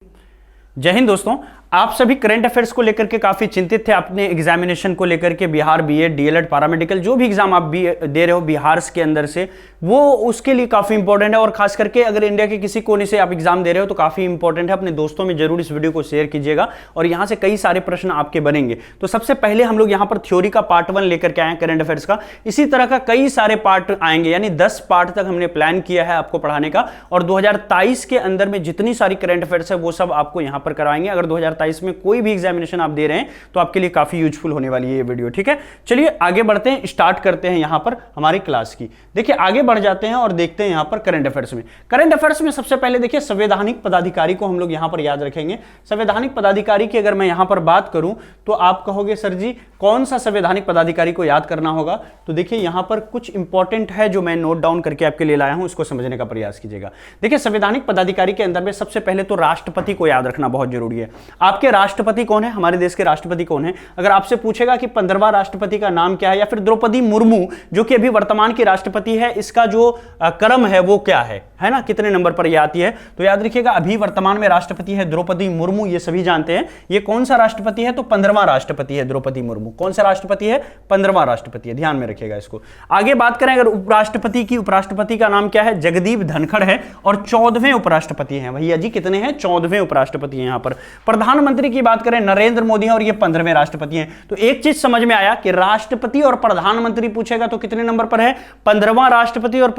जय हिंद दोस्तों, आप सभी करंट अफेयर्स को लेकर के काफी चिंतित थे अपने एग्जामिनेशन को लेकर के। बिहार बीएड, डीएलएड, पैरामेडिकल जो भी एग्जाम आप भी दे रहे हो बिहार के अंदर से, वो उसके लिए काफी इंपॉर्टेंट है। और खास करके अगर इंडिया के किसी कोने से आप एग्जाम दे रहे हो तो काफी इंपॉर्टेंट है। अपने दोस्तों में जरूर इस वीडियो को शेयर कीजिएगा और यहां से कई सारे प्रश्न आपके बनेंगे। तो सबसे पहले हम लोग यहां पर थ्योरी का पार्ट 1 लेकर के आए करंट अफेयर्स का। इसी तरह का कई सारे पार्ट आएंगे, यानी 10 पार्ट तक हमने प्लान किया है आपको पढ़ाने का। और 2023 के अंदर में जितनी सारी करंट अफेयर्स है वो सब आपको यहां पर करवाएंगे। अगर 2023 में कोई भी एग्जामिनेशन आप दे रहे हैं तो आपके लिए काफी यूजफुल होने वाली है ये वीडियो। ठीक है, चलिए आगे बढ़ते हैं, स्टार्ट करते हैं यहां पर हमारी क्लास की। देखिए आगे बढ़ जाते हैं और देखते हैं यहां पर करंट अफेयर्स में। करंट अफेयर्स में सबसे पहले देखिए संवैधानिक पदाधिकारी को हम लोग यहां पर याद रखेंगे। संवैधानिक पदाधिकारी की अगर मैं यहां पर बात करूं तो आप कहोगे सर जी कौन सा संवैधानिक पदाधिकारी को याद करना होगा। तो देखिए यहां पर कुछ इंपॉर्टेंट है जो मैं नोट डाउन करके आपके लिए लाया हूं, उसको समझने का प्रयास कीजिएगा। देखिए संवैधानिक पदाधिकारी के अंदर में सबसे पहले तो राष्ट्रपति को याद रखना बहुत जरूरी है। आपके राष्ट्रपति कौन है, हमारे देश के राष्ट्रपति कौन है। अगर आपसे पूछेगा कि 15वां राष्ट्रपति का नाम क्या है, या फिर द्रौपदी मुर्मू जो कि अभी वर्तमान की राष्ट्रपति है, इसका जो क्रम है वो क्या है ना, कितने नंबर पर यह आती है, तो याद रखिएगा अभी वर्तमान में राष्ट्रपति है द्रौपदी मुर्मू, ये सभी जानते हैं। ये कौन सा राष्ट्रपति है, तो 15वां राष्ट्रपति है द्रौपदी मुर्मू। कौन सा राष्ट्रपति है, 15वां राष्ट्रपति है, ध्यान में रखिएगा इसको। आगे बात करें अगर उपराष्ट्रपति की, उपराष्ट्रपति का नाम क्या है, जगदीप धनखड़ है और 14वें उपराष्ट्रपति हैं। भैया जी कितने हैं, 14वें उपराष्ट्रपति हैं यहां पर। प्रधानमंत्री की बात करें नरेंद्र मोदी हैं और ये 15वें राष्ट्रपति हैं। तो एक चीज समझ में आया कि राष्ट्रपति और प्रधानमंत्री पूछेगा तो कितने नंबर पर है, 15वां राष्ट्रपति और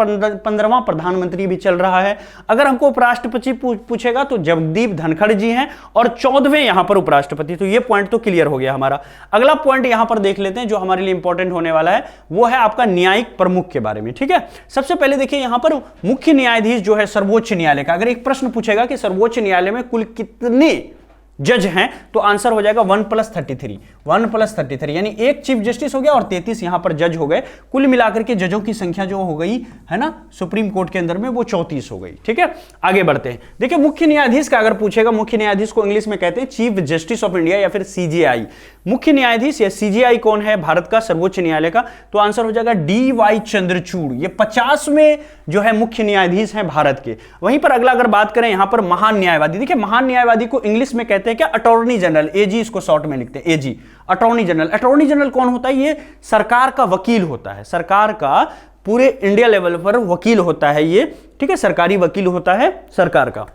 15वां प्रधानमंत्री भी चल रहा है। अगर हमको उपराष्ट्रपति पूछेगा तो जगदीप धनखड़ जी हैं और 14वें यहां पर उपराष्ट्रपति। तो ये पॉइंट तो क्लियर हो गया हमारा। अगला पॉइंट यहां पर देख लेते हैं जो हमारे लिए इंपॉर्टेंट होने वाला है, वो है आपका न्यायिक प्रमुख के बारे में। ठीक है, सबसे पहले देखिए यहां पर मुख्य न्यायाधीश जो है सर्वोच्च न्यायालय का, अगर एक प्रश्न पूछेगा कि सर्वोच्च न्यायालय में कुल कितने जज हैं तो आंसर हो जाएगा 1+33। 1+33 यानी एक चीफ जस्टिस हो गया और 33 यहां पर जज हो गए। कुल मिलाकर के जजों की संख्या जो हो गई है ना सुप्रीम कोर्ट के अंदर में, वो 34 हो गई। ठीक है, आगे बढ़ते हैं। देखिए मुख्य न्यायाधीश का अगर पूछेगा, मुख्य न्यायाधीश को इंग्लिश में कहते हैं चीफ जस्टिस ऑफ इंडिया या फिर सीजेआई। मुख्य न्यायाधीश या सीजेआई कौन है भारत का, सर्वोच्च न्यायालय का, तो आंसर हो जाएगा DY चंद्रचूड़। ये 50वें जो है मुख्य न्यायाधीश हैं भारत के। वहीं पर अगला अगर बात करें यहां पर महान न्यायवादी, देखिए महान न्यायवादी को इंग्लिश में कहते हैं क्या, अटॉर्नी जनरल, एजी इसको शॉर्ट में लिखते हैं, एजी, अटॉर्नी जनरल। अटॉर्नी जनरल कौन होता है, ये सरकार का वकील होता है, सरकार का पूरे इंडिया लेवल पर वकील होता है ये। ठीक है, सरकारी वकील होता है सरकार का,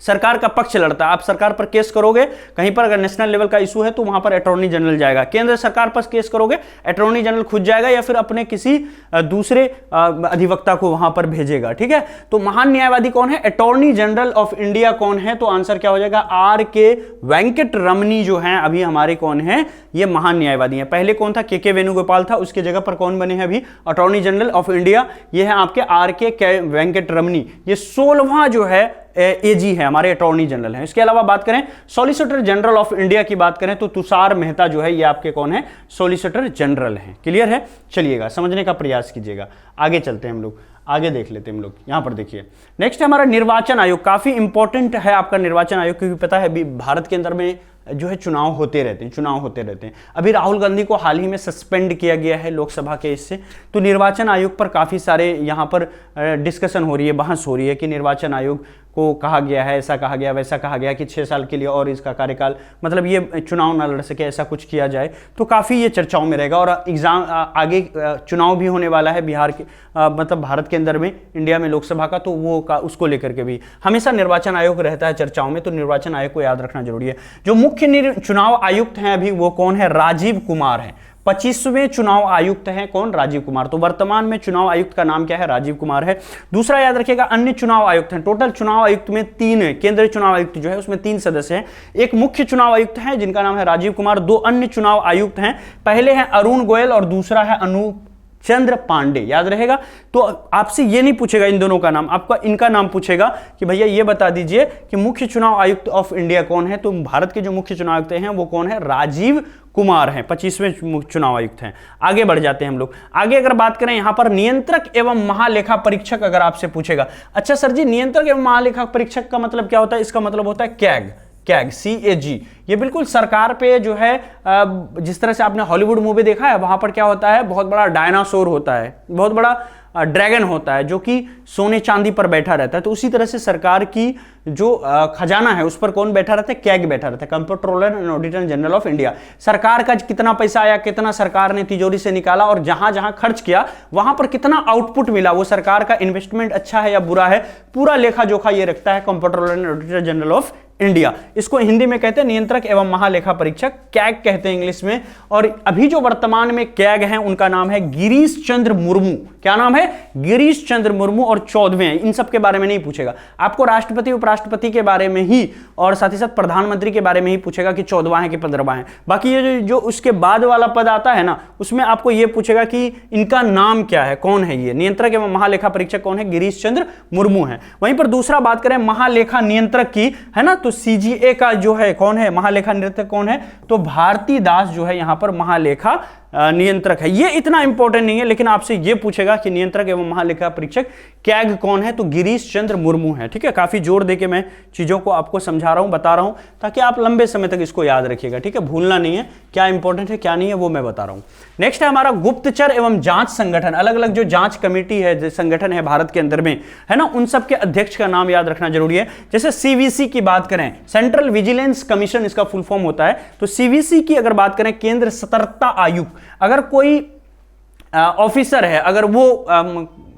सरकार का पक्ष लड़ता है। आप सरकार पर केस करोगे कहीं पर, अगर नेशनल लेवल का इशू है तो वहां पर अटॉर्नी जनरल जाएगा। केंद्र सरकार पर केस करोगे अटॉर्नी जनरल खुद जाएगा या फिर अपने किसी दूसरे अधिवक्ता को वहां पर भेजेगा। ठीक है, तो महान न्यायवादी कौन है, अटॉर्नी जनरल ऑफ इंडिया कौन है, तो आंसर क्या हो जाएगा, RK वेंकट रमनी जो है अभी हमारे कौन है, ये महान न्यायवादी है। पहले कौन था, KK वेणुगोपाल था, उसके जगह पर कौन बने हैं अभी, अटॉर्नी जनरल ऑफ इंडिया, ये है आपके RK वेंकट रमनी। ये 16वां जो है एजी है, हमारे अटॉर्नी जनरल हैं। इसके अलावा बात करें सॉलिसिटर जनरल ऑफ इंडिया की बात करें तो तुषार मेहता जो है ये आपके कौन है, सॉलिसिटर जनरल हैं। क्लियर है, चलिएगा समझने का प्रयास कीजिएगा। आगे चलते हैं हम लोग, आगे देख लेते हैं हम लोग। यहां पर देखिए नेक्स्ट हमारा निर्वाचन आयोग, काफी इंपॉर्टेंट है आपका निर्वाचन आयोग, क्योंकि पता है भारत के अंदर में जो है चुनाव होते रहते हैं। अभी राहुल गांधी को हाल ही में सस्पेंड किया गया है लोकसभा के इससे। तो निर्वाचन आयोग पर काफी सारे यहां पर डिस्कशन हो रही है, बहस हो रही है कि निर्वाचन आयोग को कहा गया है, ऐसा कहा गया वैसा कहा गया कि 6 साल के लिए और इसका कार्यकाल, मतलब ये चुनाव ना लड़ सके, ऐसा कुछ किया जाए। तो काफी ये चर्चाओं में रहेगा। और एग्जाम आगे चुनाव भी होने वाला है बिहार के, मतलब भारत के अंदर में, इंडिया में लोकसभा का, तो वो उसको लेकर के भी हमेशा निर्वाचन आयोग रहता है चर्चाओं में। तो निर्वाचन आयोग को याद रखना जरूरी है। जो मुख्य चुनाव आयुक्त हैं अभी वो कौन है, राजीव कुमार है। 25वें चुनाव आयुक्त हैं कौन, राजीव कुमार। तो वर्तमान में चुनाव आयुक्त का नाम क्या है, राजीव कुमार है। दूसरा याद रखिएगा अन्य चुनाव आयुक्त हैं। टोटल चुनाव आयुक्त में 3 है, केंद्रीय चुनाव आयुक्त जो है उसमें 3 सदस्य हैं। एक मुख्य चुनाव आयुक्त है जिनका नाम है राजीव कुमार, 2 अन्य चुनाव आयुक्त हैं। पहले हैं अरुण गोयल और दूसरा है अनूप चंद्र पांडे, याद रहेगा। तो आपसे ये नहीं पूछेगा इन दोनों का नाम, आपका इनका नाम पूछेगा कि भैया ये बता दीजिए कि मुख्य चुनाव आयुक्त ऑफ इंडिया कौन है। तो भारत के जो मुख्य चुनाव आयुक्त हैं वो कौन है, राजीव कुमार हैं, 25वें चुनाव आयुक्त हैं। आगे बढ़ जाते हैं हम लोग। आगे अगर बात करें यहां पर नियंत्रक एवं महालेखा परीक्षक अगर आपसे पूछेगा, अच्छा सर जी नियंत्रक एवं महालेखा परीक्षक का मतलब क्या होता है, इसका मतलब होता है CAG, CAG। ये बिल्कुल सरकार पे जो है, जिस तरह से आपने हॉलीवुड मूवी देखा है वहां पर क्या होता है, बहुत बड़ा डायनासोर होता है, बहुत बड़ा ड्रैगन होता है जो कि सोने चांदी पर बैठा रहता है। तो उसी तरह से सरकार की जो खजाना है उस पर कौन बैठा रहता है? कैग बैठा रहता है, controller and auditor general of India. सरकार का कितना पैसा आया, कितना सरकार ने तिजोरी से निकाला और जहां जहां खर्च किया वहां पर कितना आउटपुट मिला, वो सरकार का इन्वेस्टमेंट अच्छा है या बुरा है, पूरा लेखा जोखा ये रखता है controller and auditor general of India. इसको हिंदी में कहते हैं नियंत्रक एवं महालेखा परीक्षक, कैग कहते हैं इंग्लिश में। और अभी जो वर्तमान में कैग हैं उनका नाम है गिरीश चंद्र मुर्मू। क्या नाम है? गिरीश चंद्र मुर्मू। और 14वें हैं, इन सब के बारे में नहीं पूछेगा आपको, राष्ट्रपति उपराष्ट्रपति के बारे में ही और साथ ही साथ प्रधानमंत्री के बारे में ही पूछेगा कि 14वां है कि 15वां है। बाकी ये जो उसके बाद वाला पद आता है ना, उसमें आपको ये पूछेगा कि इनका नाम क्या है, कौन है ये नियंत्रक एवं महालेखा परीक्षक कौन है? गिरीश चंद्र मुर्मू है। वहीं पर दूसरा बात करें महालेखा नियंत्रक की, है ना, तो सीजीए का जो है कौन है महालेखा नियंत्रक कौन है? तो भारती दास जो है यहां पर महालेखा नियंत्रक है। ये इतना इंपॉर्टेंट नहीं है, लेकिन आपसे ये पूछेगा कि नियंत्रक एवं महालेखा परीक्षक कैग कौन है? तो गिरीश चंद्र मुर्मू है। ठीक है, काफी जोर देके मैं चीजों को आपको समझा रहा हूं, बता रहा हूं, ताकि आप लंबे समय तक इसको याद रखिएगा। ठीक है, भूलना नहीं है, क्या इंपॉर्टेंट है क्या नहीं है वो मैं बता रहा हूं। नेक्स्ट है हमारा गुप्तचर एवं जांच संगठन। अलग अलग जो जांच कमेटी है, संगठन है भारत के अंदर में, है ना, उन सब के अध्यक्ष का नाम याद रखना जरूरी है। जैसे सीवीसी की बात करें, सेंट्रल विजिलेंस कमीशन इसका फुल फॉर्म होता है। तो सीवीसी की अगर बात करें, केंद्र सतर्कता आयुक्त, अगर कोई ऑफिसर है, अगर वो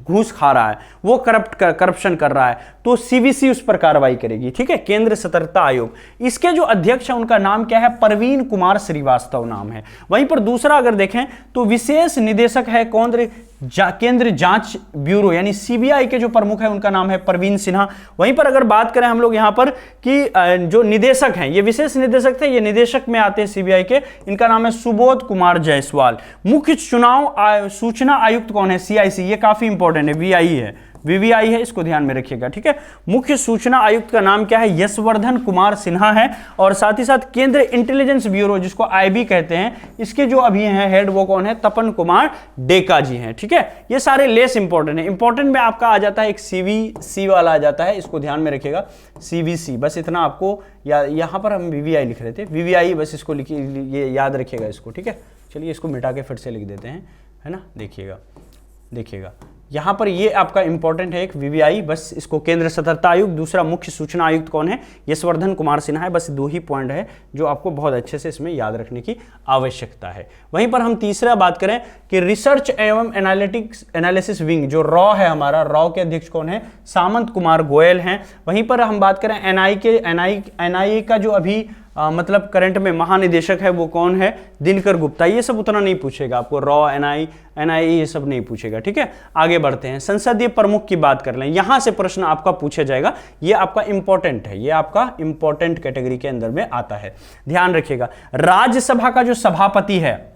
घूस खा रहा है, वो करप्शन कर रहा है, तो सीवीसी उस पर कार्रवाई करेगी। ठीक है, केंद्र सतर्कता आयोग। इसके जो अध्यक्ष है उनका नाम क्या है? परवीन कुमार श्रीवास्तव नाम है। वहीं पर दूसरा अगर देखें तो विशेष निदेशक है कौन? केंद्र जांच ब्यूरो यानी सीबीआई के जो प्रमुख है उनका नाम है प्रवीण सिन्हा। वहीं पर अगर बात करें हम लोग यहां पर कि जो निदेशक हैं, ये विशेष निदेशक थे, ये निदेशक में आते हैं सीबीआई के, इनका नाम है सुबोध कुमार जायसवाल। मुख्य चुनाव सूचना आयुक्त कौन है? सीआईसी, ये काफी इंपॉर्टेंट है, वीआई है, वीवीआई है, इसको ध्यान में रखिएगा। ठीक है, मुख्य सूचना आयुक्त का नाम क्या है? यशवर्धन कुमार सिन्हा है। और साथ ही साथ केंद्र इंटेलिजेंस ब्यूरो जिसको आईबी कहते हैं, इसके जो अभी हैं हेड वो कौन है? तपन कुमार डेका जी हैं। ठीक है, ये सारे लेस इंपॉर्टेंट है। इंपॉर्टेंट में आपका आ जाता है एक सीवीसी वाला आ जाता है, इसको ध्यान में रखिएगा, सीवीसी, बस इतना आपको यहां पर हम वीवीआई लिख रहे थे, वीवीआई, बस इसको लिखिए, ये याद रखिएगा इसको। ठीक है, चलिए इसको मिटा के फिर से लिख देते हैं, है ना, देखिएगा यहां पर ये आपका इंपॉर्टेंट है, एक वीवीआई, बस इसको केंद्र सतर्कता आयुक्त, दूसरा मुख्य सूचना आयुक्त कौन है? यशवर्धन कुमार सिन्हा है। बस 2 ही पॉइंट है जो आपको बहुत अच्छे से इसमें याद रखने की आवश्यकता है। वहीं पर हम तीसरा बात करें कि रिसर्च एवं एनालिसिस विंग जो रॉ है हमारा, रॉ के अध्यक्ष कौन है? सामंत कुमार गोयल हैं। वहीं पर हम बात करें एनआईए का जो अभी मतलब करंट में महानिदेशक है वो कौन है? दिनकर गुप्ता। ये सब उतना नहीं पूछेगा आपको, रॉ, एनआईए ये सब नहीं पूछेगा। ठीक है, आगे बढ़ते हैं, संसदीय प्रमुख की बात कर लें, यहां से प्रश्न आपका पूछा जाएगा, ये आपका इंपॉर्टेंट है, ये आपका इंपॉर्टेंट कैटेगरी के अंदर में आता है, ध्यान रखिएगा। राज्यसभा का जो सभापति है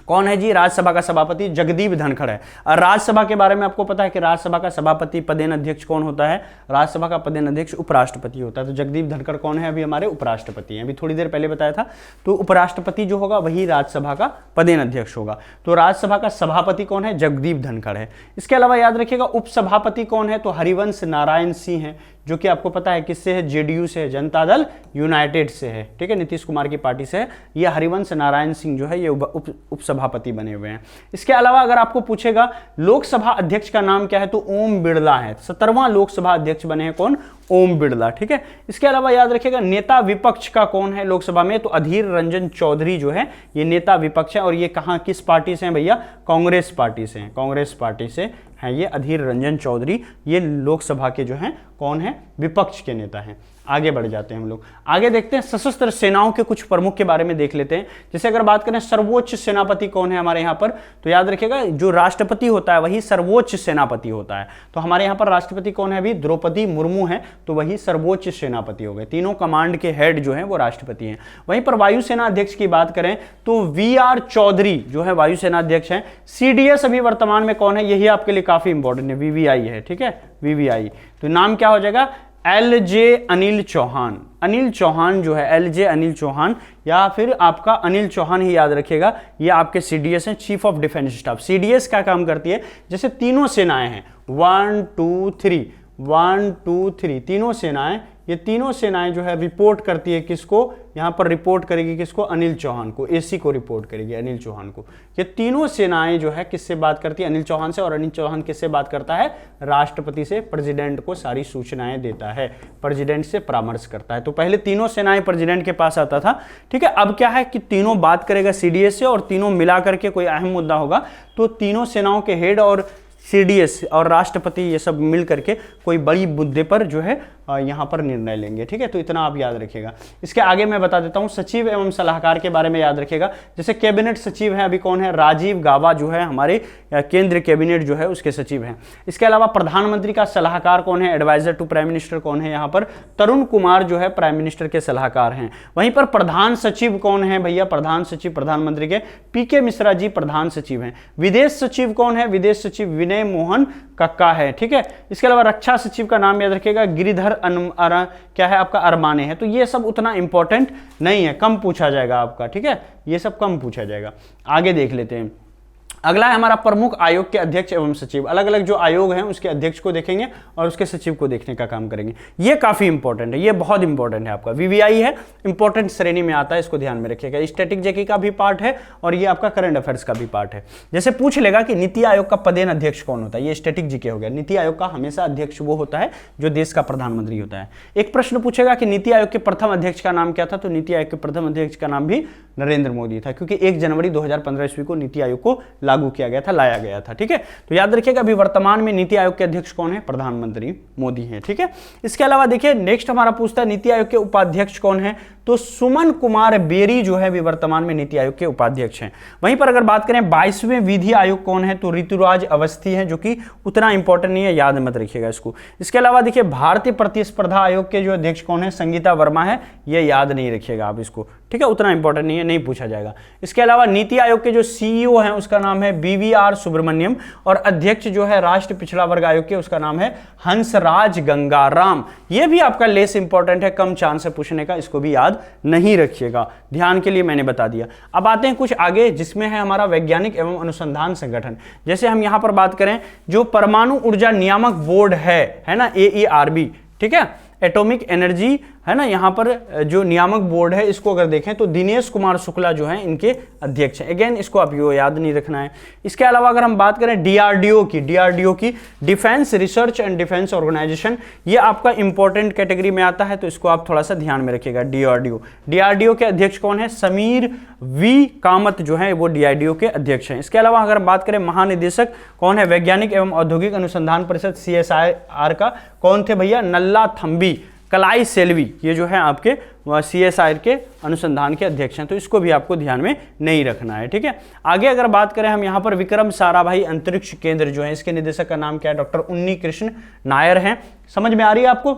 कौन है जी? राज्यसभा का सभापति जगदीप धनखड़ है। और राज्यसभा के बारे में आपको पता है कि राज्यसभा का सभापति पदेन अध्यक्ष कौन होता है? राज्यसभा का पदेन अध्यक्ष उपराष्ट्रपति होता है। तो जगदीप धनखड़ कौन है? अभी हमारे उपराष्ट्रपति हैं, अभी थोड़ी देर पहले बताया था। तो उपराष्ट्रपति जो होगा वही राज्यसभा का पदेन अध्यक्ष होगा। तो राज्यसभा का सभापति कौन है? जगदीप धनखड़ है। इसके अलावा याद रखिएगा उपसभापति कौन है? तो हरिवंश नारायण सिंह है, जो कि आपको पता है किससे है? जेडीयू से है, जनता दल यूनाइटेड से है। ठीक है, नीतीश कुमार की पार्टी से है। ये हरिवंश नारायण सिंह जो है ये उपसभापति बने हुए हैं। इसके अलावा अगर आपको पूछेगा लोकसभा अध्यक्ष का नाम क्या है? तो ओम बिरला है। 17वां लोकसभा अध्यक्ष बने हैं कौन? ओम बिरला। ठीक है, इसके अलावा याद रखिएगा नेता विपक्ष का कौन है लोकसभा में? तो अधीर रंजन चौधरी जो है ये नेता विपक्ष है। और ये कहां, किस पार्टी से हैं भैया? कांग्रेस पार्टी से हैं, कांग्रेस पार्टी से हैं ये अधीर रंजन चौधरी। ये लोकसभा के जो हैं कौन है? विपक्ष के नेता हैं। आगे बढ़ जाते हैं हम लोग, आगे देखते हैं सशस्त्र सेनाओं के कुछ प्रमुख के बारे में देख लेते हैं। जैसे अगर बात करें सर्वोच्च सेनापति कौन है हमारे यहाँ पर, तो याद रखिएगा जो राष्ट्रपति होता है वही सर्वोच्च सेनापति होता है। तो हमारे यहाँ पर राष्ट्रपति कौन है? अभी द्रौपदी मुर्मू है, तो वही सर्वोच्च सेनापति हो गए। तीनों कमांड के हेड जो है वो राष्ट्रपति हैं। वहीं पर वायुसेना अध्यक्ष की बात करें तो वीआर चौधरी जो है वायुसेना अध्यक्ष हैं। सीडीएस अभी वर्तमान में कौन है? यही आपके लिए काफी इंपॉर्टेंट है, वीवीआई है। ठीक है, वीवीआई, तो नाम क्या हो जाएगा? एलजे अनिल चौहान। अनिल चौहान जो है एलजे अनिल चौहान, या फिर आपका अनिल चौहान ही याद रखिएगा। ये आपके सीडीएस हैं, chief of defence staff. CDS क्या काम करती है? जैसे तीनों सेनाएं हैं 1 2 3 1 2 3 तीनों सेनाएं ये तीनों सेनाएं जो है रिपोर्ट करती है किसको, यहाँ पर रिपोर्ट करेगी किसको, अनिल चौहान को, एसी को रिपोर्ट करेगी, अनिल चौहान को। ये तीनों सेनाएं जो है किससे बात करती है, अनिल चौहान से, और अनिल चौहान किससे बात करता है, राष्ट्रपति से, प्रेसिडेंट को सारी सूचनाएं देता है, प्रेसिडेंट से परामर्श करता है। तो पहले तीनों सेनाएं प्रेसिडेंट के पास आता था, ठीक है। अब क्या है कि तीनों बात करेगा सीडीएस से, और तीनों मिला करके कोई अहम मुद्दा होगा तो तीनों सेनाओं के हेड और सीडीएस और राष्ट्रपति ये सब मिल करके कोई बड़ी मुद्दे पर जो है यहाँ पर निर्णय लेंगे, ठीक है। तो इतना आप याद रखिएगा। इसके आगे मैं बता देता हूँ सचिव एवं सलाहकार के बारे में याद रखिएगा। जैसे कैबिनेट सचिव है अभी कौन है, राजीव गाबा जो है हमारे केंद्र कैबिनेट जो है उसके सचिव हैं। इसके अलावा प्रधानमंत्री का सलाहकार कौन है, एडवाइजर टू प्राइम मिनिस्टर कौन है, यहाँ पर तरुण कुमार जो है प्राइम मिनिस्टर के सलाहकार हैं। वहीं पर प्रधान सचिव कौन है भैया, प्रधान सचिव प्रधानमंत्री के पीके मिश्रा जी प्रधान सचिव हैं। विदेश सचिव कौन है, विदेश सचिव विनय मोहन कक्का है, ठीक है। इसके अलावा रक्षा सचिव का नाम याद रखिएगा, गिरिधर क्या है आपका, अरमाने है। तो ये सब उतना इंपॉर्टेंट नहीं है, कम पूछा जाएगा आपका, ठीक है, ये सब कम पूछा जाएगा। आगे देख लेते हैं। अगला है हमारा प्रमुख आयोग के अध्यक्ष एवं सचिव। अलग अलग जो आयोग हैं उसके अध्यक्ष को देखेंगे और उसके सचिव को देखने का काम करेंगे। ये काफी इंपॉर्टेंट है, ये बहुत इंपॉर्टेंट है आपका, वीवीआई है, इंपॉर्टेंट श्रेणी में आता है, इसको ध्यान में रखिएगा। स्टैटिक जेके का भी पार्ट है और ये आपका करंट अफेयर्स का भी पार्ट है। जैसे पूछ लेगा कि नीति आयोग का पदेन अध्यक्ष कौन होता है, ये स्टैटिक जीके हो गया। नीति आयोग का हमेशा अध्यक्ष वो होता है जो देश का प्रधानमंत्री होता है। एक प्रश्न पूछेगा कि नीति आयोग के प्रथम अध्यक्ष का नाम क्या था, तो नीति आयोग के प्रथम अध्यक्ष का नाम भी नरेंद्र मोदी था, क्योंकि 1 जनवरी 2015 ईस्वी को नीति आयोग को लागू किया गया था, लाया गया था, ठीक है। तो याद रखिएगा अभी वर्तमान में नीति आयोग के अध्यक्ष कौन है, प्रधानमंत्री मोदी हैं, ठीक है। इसके अलावा देखिए नेक्स्ट हमारा पूछता है नीति आयोग के उपाध्यक्ष कौन है, तो सुमन कुमार बेरी जो है वर्तमान में नीति आयोग के उपाध्यक्ष हैं। वहीं पर अगर बात करें 22वें विधि आयोग कौन है, तो ऋतुराज अवस्थी है, जो कि उतना इंपॉर्टेंट नहीं है, याद मत रखिएगा इसको। इसके अलावा देखिए भारतीय प्रतिस्पर्धा आयोग के जो अध्यक्ष कौन है, संगीता वर्मा है, ये याद नहीं रखिएगा आप इसको, ठीक है, उतना इंपॉर्टेंट नहीं है, नहीं पूछा जाएगा। इसके अलावा नीति आयोग के जो सीईओ हैं उसका नाम है बीवीआर सुब्रमण्यम, और अध्यक्ष जो है राष्ट्रीय पिछड़ा वर्ग आयोग के उसका नाम है हंसराज गंगाराम। ये भी आपका लेस इंपॉर्टेंट है, कम चांस है पूछने का, इसको भी याद नहीं रखिएगा, ध्यान के लिए मैंने बता दिया। अब आते हैं कुछ आगे, जिसमें है हमारा वैज्ञानिक एवं अनुसंधान संगठन। जैसे हम यहां पर बात करें जो परमाणु ऊर्जा नियामक बोर्ड है ना, AERB, ठीक है, एटॉमिक एनर्जी है ना, यहाँ पर जो नियामक बोर्ड है इसको अगर देखें तो दिनेश कुमार शुक्ला जो हैं इनके अध्यक्ष हैं। अगेन इसको आप याद नहीं रखना है। इसके अलावा अगर हम बात करें डीआरडीओ की defence research and defence organisation, ये आपका इंपॉर्टेंट कैटेगरी में आता है, तो इसको आप थोड़ा सा ध्यान में रखिएगा। डीआरडीओ के अध्यक्ष कौन है, समीर वी कामत जो है वो डीआरडीओ के अध्यक्ष हैं। इसके अलावा अगर बात करें महानिदेशक कौन है, वैज्ञानिक एवं औद्योगिक अनुसंधान परिषद CSIR का कौन थे भैया, नल्ला थम्बी कलाई सेल्वी, ये जो है आपके CSIR के अनुसंधान के अध्यक्ष हैं, तो इसको भी आपको ध्यान में नहीं रखना है, ठीक है। आगे अगर बात करें हम यहाँ पर विक्रम साराभाई अंतरिक्ष केंद्र जो है इसके निदेशक का नाम क्या है, डॉक्टर उन्नी कृष्ण नायर हैं। समझ में आ रही है आपको?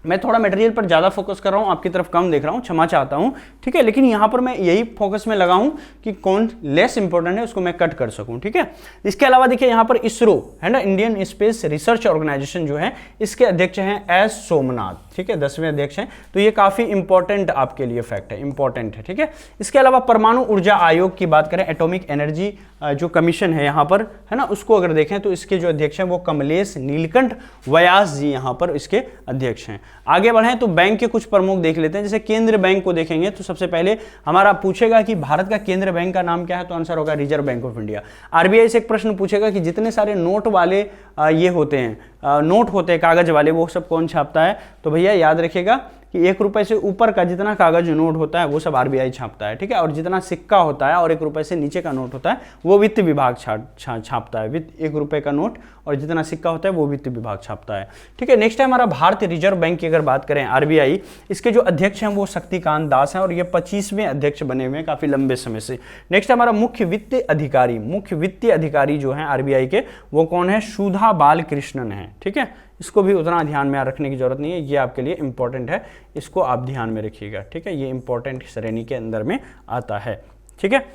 मैं थोड़ा मटेरियल पर ज़्यादा फोकस कर रहा हूँ, आपकी तरफ कम देख रहा हूँ, क्षमा चाहता हूँ, ठीक है। लेकिन यहाँ पर मैं यही फोकस में लगा हूँ कि कौन लेस इंपॉर्टेंट है उसको मैं कट कर सकूँ, ठीक है। इसके अलावा देखिए यहाँ पर इसरो है ना, इंडियन स्पेस रिसर्च ऑर्गेनाइजेशन जो है इसके अध्यक्ष हैं S सोमनाथ, ठीक है, 10वें अध्यक्ष हैं। तो ये काफ़ी इंपॉर्टेंट आपके लिए फैक्ट है, इंपॉर्टेंट है, ठीक है। इसके अलावा परमाणु ऊर्जा आयोग की बात करें, एटॉमिक एनर्जी जो कमीशन है यहाँ पर है ना, उसको अगर देखें तो इसके जो अध्यक्ष हैं वो कमलेश नीलकंठ व्यास जी यहाँ पर इसके अध्यक्ष हैं। आगे बढ़ें तो बैंक के कुछ प्रमुख देख लेते हैं। जैसे केंद्र बैंक को देखेंगे तो सबसे पहले हमारा पूछेगा कि भारत का केंद्र बैंक का नाम क्या है, तो आंसर होगा reserve bank of India. RBI से एक प्रश्न पूछेगा कि जितने सारे नोट वाले ये होते हैं, नोट होते हैं कागज वाले, वो सब कौन छापता है, तो भैया याद रखिएगा कि 1 रुपए से ऊपर का जितना कागज नोट होता है वो सब आरबीआई छापता है, ठीक है। और जितना सिक्का होता है और 1 रुपए से नीचे का नोट होता है वो वित्त विभाग छापता है। 1 रुपए का नोट और जितना सिक्का होता है वो वित्त विभाग छापता है, ठीक है। नेक्स्ट है हमारा भारतीय रिजर्व बैंक की अगर बात करें, आरबीआई, इसके जो अध्यक्ष हैं वो शक्तिकांत दास हैं और ये 25वें अध्यक्ष बने हुए हैं काफी लंबे समय से। नेक्स्ट हमारा मुख्य वित्तीय अधिकारी जो है आरबीआई के, वो कौन है, सुधा बालकृष्णन है, ठीक है। इसको भी उतना ध्यान में रखने की जरूरत नहीं है, ये आपके लिए इंपॉर्टेंट है, इसको आप ध्यान में रखिएगा, ठीक है। ये इंपॉर्टेंट श्रेणी के अंदर में आता है, ठीक है।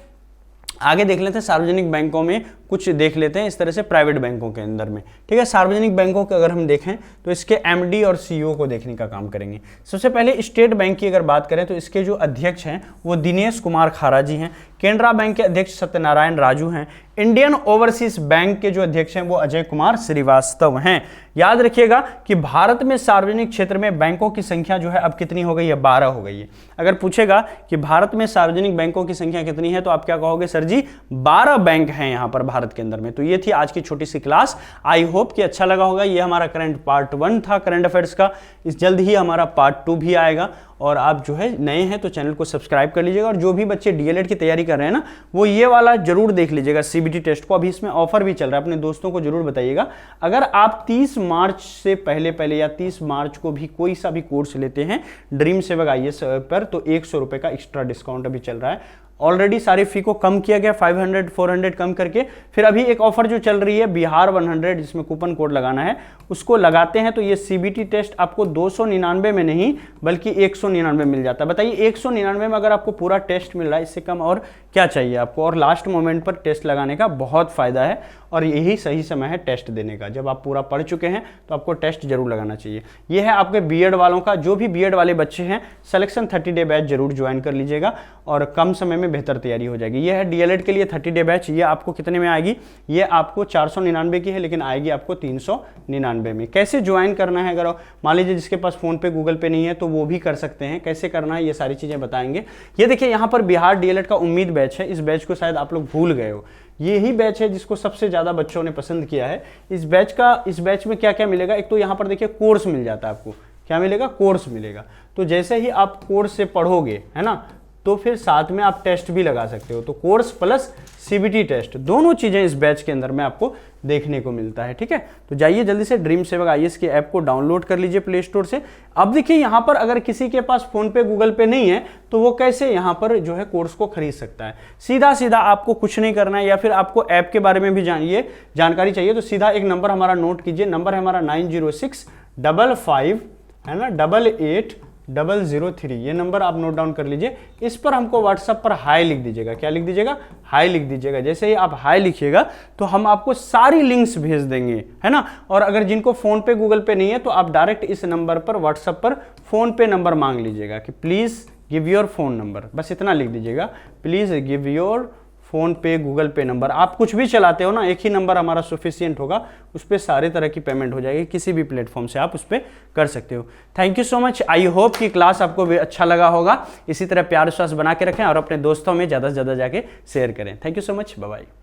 आगे देख लेते हैं सार्वजनिक बैंकों में, कुछ देख लेते हैं इस तरह से प्राइवेट बैंकों के अंदर में, ठीक है। सार्वजनिक बैंकों के अगर हम देखें तो इसके एमडी और सीईओ को देखने का काम करेंगे। सबसे पहले स्टेट बैंक की अगर बात करें तो इसके जो अध्यक्ष हैं वो दिनेश कुमार खारा जी हैं। केनरा बैंक के अध्यक्ष सत्यनारायण राजू हैं। इंडियन ओवरसीज बैंक के जो अध्यक्ष हैं वो अजय कुमार श्रीवास्तव हैं। याद रखिएगा कि भारत में सार्वजनिक क्षेत्र में बैंकों की संख्या जो है अब कितनी हो गई है, 12 हो गई है। अगर पूछेगा कि भारत में सार्वजनिक बैंकों की संख्या कितनी है तो आप क्या कहोगे सर जी, 12 बैंक हैं यहां पर भारत के अंदर में। तो ये थी आज की छोटी सी क्लास। आई होप कि अच्छा लगा होगा। ये हमारा करंट पार्ट 1 था करंट अफेयर्स का। इस जल्द ही हमारा पार्ट 2 भी आएगा। और आप जो है नए हैं तो चैनल को सब्सक्राइब कर लीजिएगा। और जो भी बच्चे डीएलएड की तैयारी कर रहे हैं ना, वो ये वाला जरूर देख लीजिएगा सीबीटी टेस्ट को। अभी इसमें ऑफर भी चल रहा है, अपने दोस्तों को जरूर बताइएगा। अगर आप 30 मार्च से पहले या 30 मार्च को भी कोई सा भी कोर्स लेते हैं ड्रीम सेवक आईएएस पर, तो 100 रुपए का एक्स्ट्रा डिस्काउंट अभी चल रहा है। ऑलरेडी सारी फी को कम किया गया, 500 400 कम करके। फिर अभी एक ऑफर जो चल रही है बिहार 100, जिसमें कूपन कोड लगाना है, उसको लगाते हैं तो ये सीबीटी टेस्ट आपको 299 में नहीं बल्कि 199 मिल जाता है। बताइए 199 में अगर आपको पूरा टेस्ट मिल रहा है, इससे कम और क्या चाहिए आपको। और लास्ट मोमेंट पर टेस्ट लगाने का बहुत फायदा है और यही सही समय है टेस्ट देने का। जब आप पूरा पढ़ चुके हैं तो आपको टेस्ट जरूर लगाना चाहिए। यह है आपके बीएड वालों का। जो भी बीएड वाले बच्चे हैं सिलेक्शन 30 डे बैच जरूर ज्वाइन कर लीजिएगा और कम समय में बेहतर तैयारी हो जाएगी। यह है डीएलएड के लिए 30 डे बैच। ये आपको कितने में आएगी, ये आपको 499 की है लेकिन आएगी आपको 399 में। कैसे ज्वाइन करना है, अगर मान लीजिए जिसके पास फोन पे गूगल पे नहीं है तो वो भी कर सकते हैं। कैसे करना है ये सारी चीजें बताएंगे। ये देखिए यहाँ पर बिहार डीएलएड का उम्मीद बैच है। इस बैच को शायद आप लोग भूल गए हो। यही बैच है जिसको सबसे ज्यादा बच्चों ने पसंद किया है। इस बैच में क्या क्या मिलेगा, एक तो यहाँ पर देखिए कोर्स मिल जाता है। आपको क्या मिलेगा, कोर्स मिलेगा। तो जैसे ही आप कोर्स से पढ़ोगे है ना, तो फिर साथ में आप टेस्ट भी लगा सकते हो। तो कोर्स प्लस सीबीटी टेस्ट दोनों चीजें इस बैच के अंदर में आपको देखने को मिलता है। ठीक है, तो जाइए जल्दी से ड्रीम सेवक आईएएस की ऐप को डाउनलोड कर लीजिए प्ले स्टोर से। अब देखिए यहाँ पर अगर किसी के पास फोन पे गूगल पे नहीं है तो वो कैसे यहाँ पर जो है कोर्स को खरीद सकता है। सीधा सीधा आपको कुछ नहीं करना है, या फिर आपको ऐप के बारे में भी जानकारी चाहिए तो सीधा एक नंबर हमारा नोट कीजिए। नंबर है हमारा 906555 है ना 880003। ये नंबर आप नोट डाउन कर लीजिए। इस पर हमको व्हाट्सएप पर हाई लिख दीजिएगा। क्या लिख दीजिएगा, हाई लिख दीजिएगा। जैसे ही आप हाई लिखिएगा तो हम आपको सारी लिंक्स भेज देंगे, है ना। और अगर जिनको फोन पे गूगल पे नहीं है तो आप डायरेक्ट इस नंबर पर व्हाट्सएप पर फोन पे नंबर मांग लीजिएगा कि please give your phone number. बस इतना लिख दीजिएगा, प्लीज गिव योर फोन पे गूगल पे नंबर। आप कुछ भी चलाते हो ना, एक ही नंबर हमारा सफिशियंट होगा, उस पर सारे तरह की पेमेंट हो जाएगी। किसी भी प्लेटफॉर्म से आप उस पर कर सकते हो। Thank you so much. I hope कि क्लास आपको भी अच्छा लगा होगा। इसी तरह प्यार विश्वास बना के रखें और अपने दोस्तों में ज़्यादा से ज़्यादा जाके शेयर करें। Thank you so much, bye bye.